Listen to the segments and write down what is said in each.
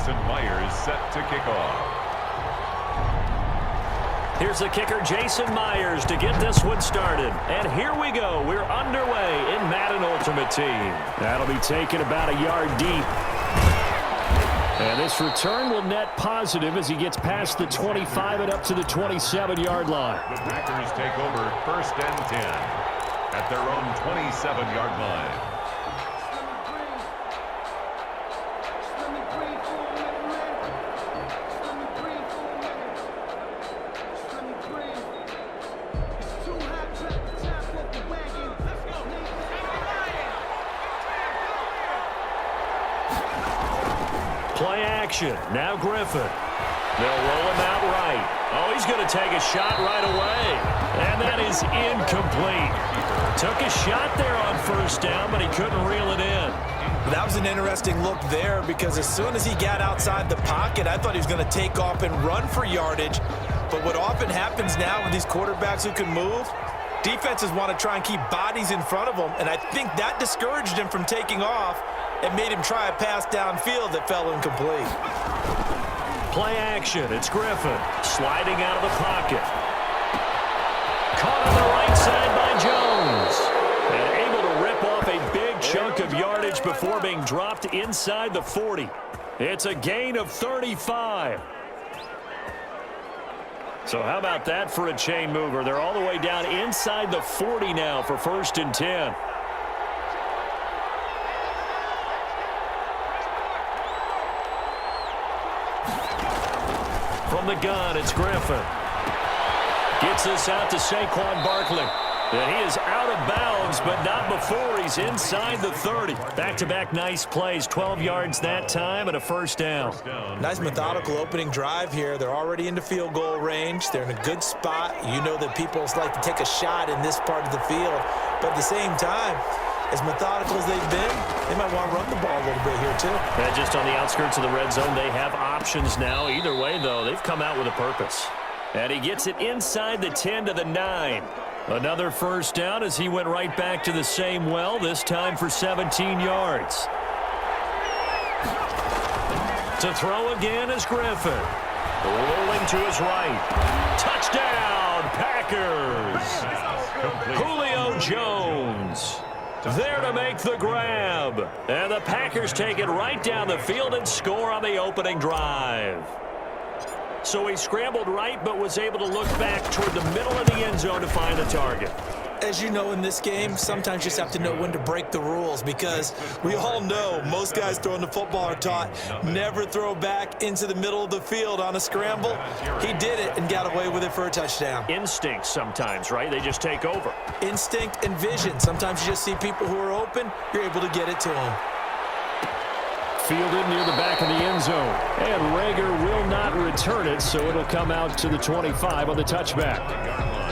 Jason Myers set to kick off. Here's the kicker, Jason Myers, to get this one started. And here we go. We're underway in Madden Ultimate Team. That'll be taken about a yard deep. And this return will net positive as he gets past the 25 and up to the 27-yard line. The Packers take over 1st and 10 at their own 27-yard line. Play action. Now Griffin. They'll roll him out right. Oh, he's going to take a shot right away. And that is incomplete. Took a shot there on 1st down, but he couldn't reel it in. That was an interesting look there because as soon as he got outside the pocket, I thought he was going to take off and run for yardage. But what often happens now with these quarterbacks who can move, defenses want to try and keep bodies in front of them, and I think that discouraged him from taking off and made him try a pass downfield that fell incomplete. Play action. It's Griffin sliding out of the pocket. Caught on the right side by Jones. And able to rip off a big chunk of yardage before being dropped inside the 40. It's a gain of 35. So how about that for a chain mover? They're all the way down inside the 40 now for 1st and 10. From the gun, it's Griffin. Gets this out to Saquon Barkley. And he is out of bounds, but not before he's inside the 30. Back-to-back nice plays, 12 yards that time and a 1st down. Nice methodical opening drive here. They're already into field goal range. They're in a good spot. You know that people like to take a shot in this part of the field. But at the same time, as methodical as they've been, they might want to run the ball a little bit here too. And just on the outskirts of the red zone, they have options now. Either way, though, they've come out with a purpose. And he gets it inside the 10 to the 9. Another 1st down as he went right back to the same well, this time for 17 yards. To throw again is Griffin. Rolling to his right. Touchdown, Packers! Julio Jones there to make the grab. And the Packers take it right down the field and score on the opening drive. So he scrambled right, but was able to look back toward the middle of the end zone to find the target. As you know in this game, sometimes you just have to know when to break the rules because we all know most guys throwing the football are taught never throw back into the middle of the field on a scramble. He did it and got away with it for a touchdown. Instinct sometimes, right? They just take over. Instinct and vision. Sometimes you just see people who are open, you're able to get it to them. Fielded near the back of the end zone. And Rager will not return it, so it'll come out to the 25 on the touchback.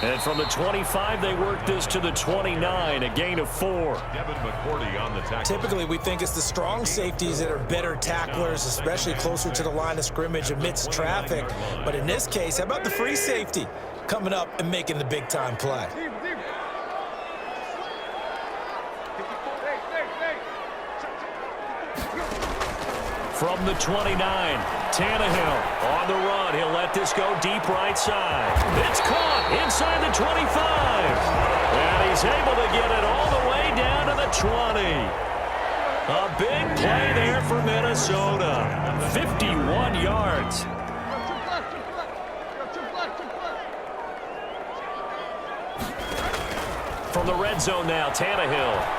And from the 25, they work this to the 29, a gain of 4. On the tackle. Typically, we think it's the strong safeties that are better tacklers, especially closer to the line of scrimmage amidst traffic. But in this case, how about the free safety coming up and making the big-time play? From the 29, Tannehill on the run. He'll let this go deep right side. It's caught inside the 25. And he's able to get it all the way down to the 20. A big play there for Minnesota. 51 yards. From the red zone now, Tannehill.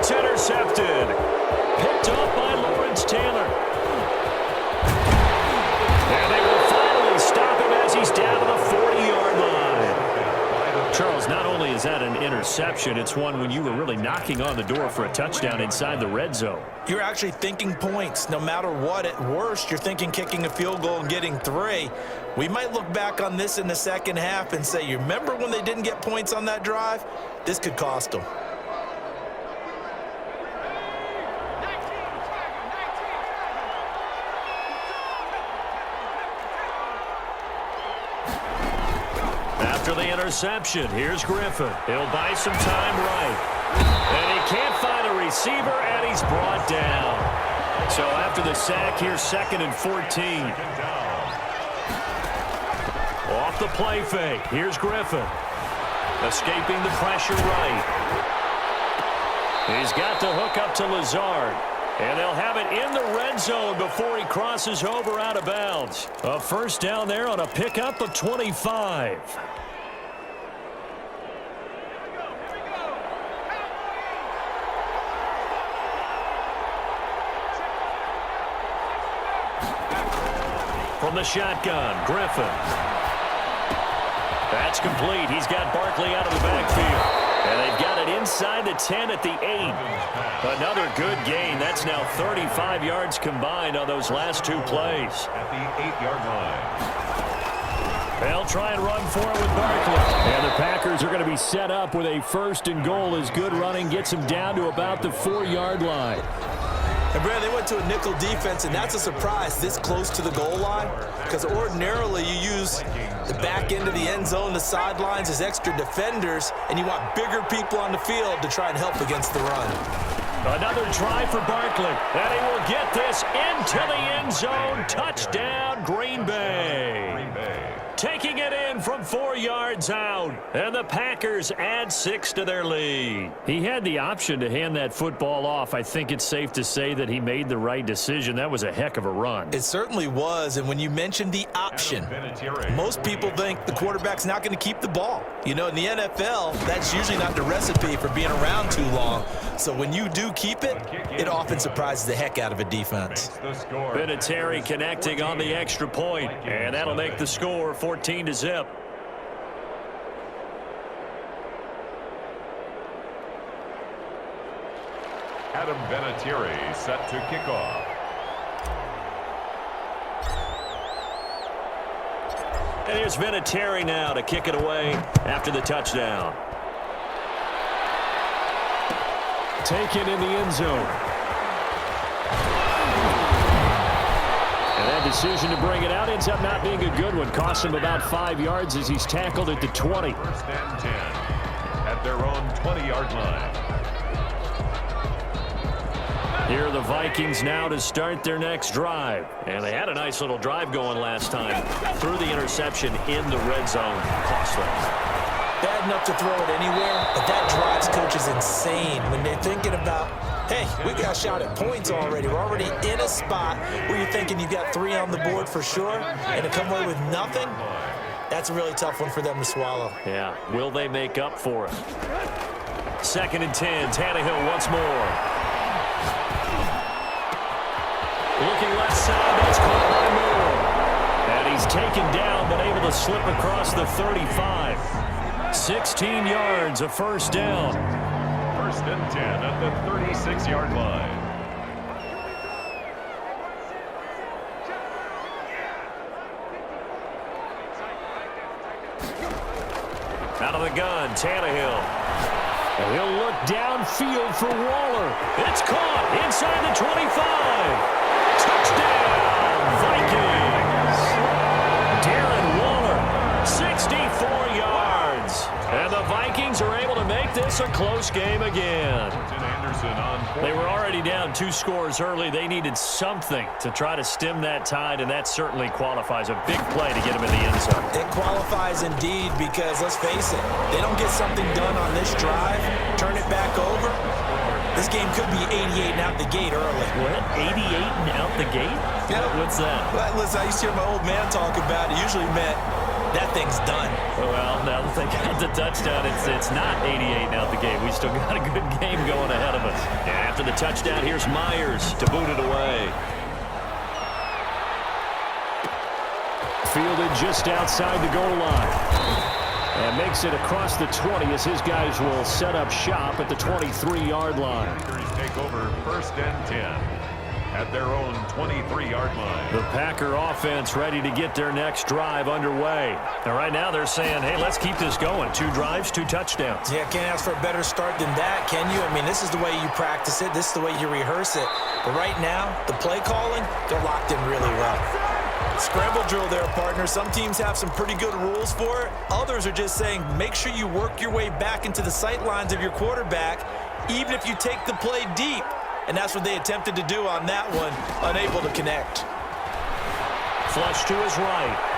It's intercepted. Picked up by Lawrence Taylor. And they will finally stop him as he's down to the 40-yard line. Charles, not only is that an interception, interception. It's one when you were really knocking on the door for a touchdown inside the red zone. You're actually thinking points. No matter what, at worst, you're thinking kicking a field goal and getting 3. We might look back on this in the second half and say, you remember when they didn't get points on that drive? This could cost them. After the interception, here's Griffin. He'll buy some time right. And he can't find a receiver, and he's brought down. So after the sack, here's 2nd and 14. Off the play fake, here's Griffin. Escaping the pressure right. He's got the hook up to Lazard. And they'll have it in the red zone before he crosses over out of bounds. A first down there on a pickup of 25. From the shotgun, Griffin. That's complete. He's got Barkley out of the backfield. And they've got it inside the 10 at the 8. Another good gain. That's now 35 yards combined on those last 2 plays. At the 8-yard line. They'll try and run for it with Barkley. And the Packers are going to be set up with a 1st and goal as good running gets them down to about the 4-yard line. And, Brad, they went to a nickel defense, and that's a surprise this close to the goal line, because ordinarily you use the back end of the end zone, the sidelines as extra defenders, and you want bigger people on the field to try and help against the run. Another try for Barkley, and he will get this into the end zone. Touchdown, Green Bay. Taking it in from 4 yards out, and the Packers add 6 to their lead. He had the option to hand that football off. I think it's safe to say that he made the right decision. That was a heck of a run. It certainly was, and when you mentioned the option, most people think the quarterback's not going to keep the ball. You know, in the NFL, that's usually not the recipe for being around too long. So when you do keep it, it often surprises the heck out of a defense. Vinatieri connecting on the extra point, and that'll make the score 14-0. Adam Vinatieri set to kick off. And here's Vinatieri now to kick it away after the touchdown. Taken in the end zone. And that decision to bring it out ends up not being a good one. Cost him about 5 yards as he's tackled at the 20. 1st and 10 at their own 20-yard line. Here are the Vikings now to start their next drive. And they had a nice little drive going last time. Threw the interception in the red zone. Costly. Bad enough to throw it anywhere, but that drives coaches insane when they're thinking about, hey, we got a shot at points already. We're already in a spot where you're thinking you've got 3 on the board for sure, and to come away with nothing, that's a really tough one for them to swallow. Yeah, will they make up for it? 2nd and 10, Tannehill once more. Looking left side, that's caught by Moore. And he's taken down, but able to slip across the 35. 16 yards, a first down. 1st and 10 at the 36-yard line. Out of the gun, Tannehill. And he'll look downfield for Waller. It's caught inside the 25. Touchdown, Vikings. Darren Waller, 64 yards. And the Vikings are able to make this a close game again. They were already down 2 scores early. They needed something to try to stem that tide, and that certainly qualifies. A big play to get them in the end zone. It qualifies indeed because, let's face it, they don't get something done on this drive, turn it back over, this game could be 88 and out the gate early. What? 88 and out the gate? Yeah. What's that? Well, listen, I used to hear my old man talk about it. It usually meant that thing's done. Well, now that they got the touchdown, it's not 88 and out the gate. We still got a good game going ahead of us. And after the touchdown, here's Myers to boot it away. Fielded just outside the goal line. And makes it across the 20 as his guys will set up shop at the 23-yard line. Packers take over 1st and 10 at their own 23-yard line. The Packer offense ready to get their next drive underway. And right now they're saying, hey, let's keep this going. 2 drives, 2 touchdowns. Yeah, can't ask for a better start than that, can you? I mean, this is the way you practice it. This is the way you rehearse it. But right now, the play calling, they're locked in really well. Scramble drill there, partner. Some teams have some pretty good rules for it. Others are just saying, make sure you work your way back into the sight lines of your quarterback, even if you take the play deep. And that's what they attempted to do on that one, unable to connect. Flush to his right.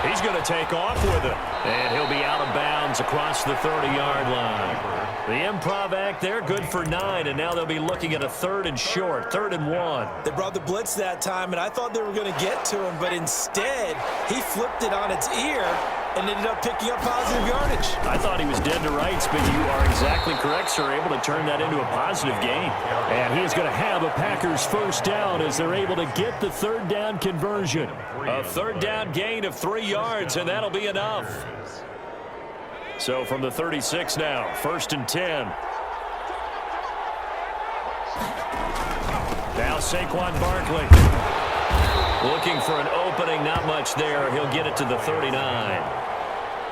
He's going to take off with it. And he'll be out of bounds across the 30-yard line. The improv act there, good for 9, and now they'll be looking at a 3rd and short, 3rd and 1. They brought the blitz that time, and I thought they were going to get to him, but instead, he flipped it on its ear and ended up picking up positive yardage. I thought he was dead to rights, but you are exactly correct, sir. Able to turn that into a positive gain. And he is going to have a Packers 1st down as they're able to get the 3rd down conversion. A 3rd down gain of 3 yards, and that'll be enough. So from the 36 now, 1st and 10. Now Saquon Barkley. Looking for an opening, not much there. He'll get it to the 39.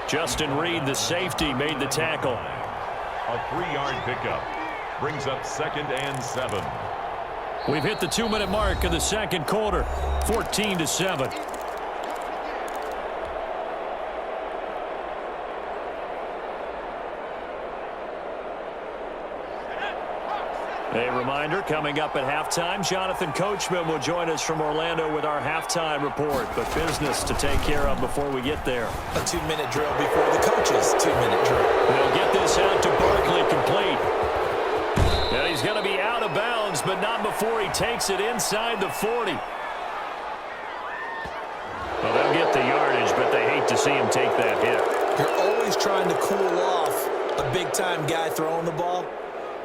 Justin Reed, the safety, made the tackle. A 3-yard pickup brings up 2nd and 7. We've hit the 2-minute mark of the 2nd quarter, 14-7. A reminder, coming up at halftime, Jonathan Coachman will join us from Orlando with our halftime report. But business to take care of before we get there. A 2-minute drill before the coach's 2-minute drill. They'll get this out to Barkley complete. And he's going to be out of bounds, but not before he takes it inside the 40. Well, they'll get the yardage, but they hate to see him take that hit. You're always trying to cool off a big-time guy throwing the ball,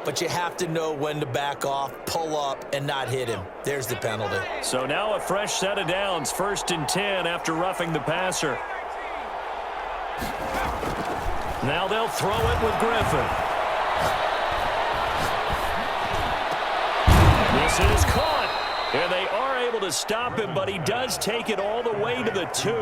but you have to know when to back off, pull up, and not hit him. There's the penalty. So now a fresh set of downs, 1st and 10 after roughing the passer. Now they'll throw it with Griffin. This is caught, and they are able to stop him, but he does take it all the way to the 2.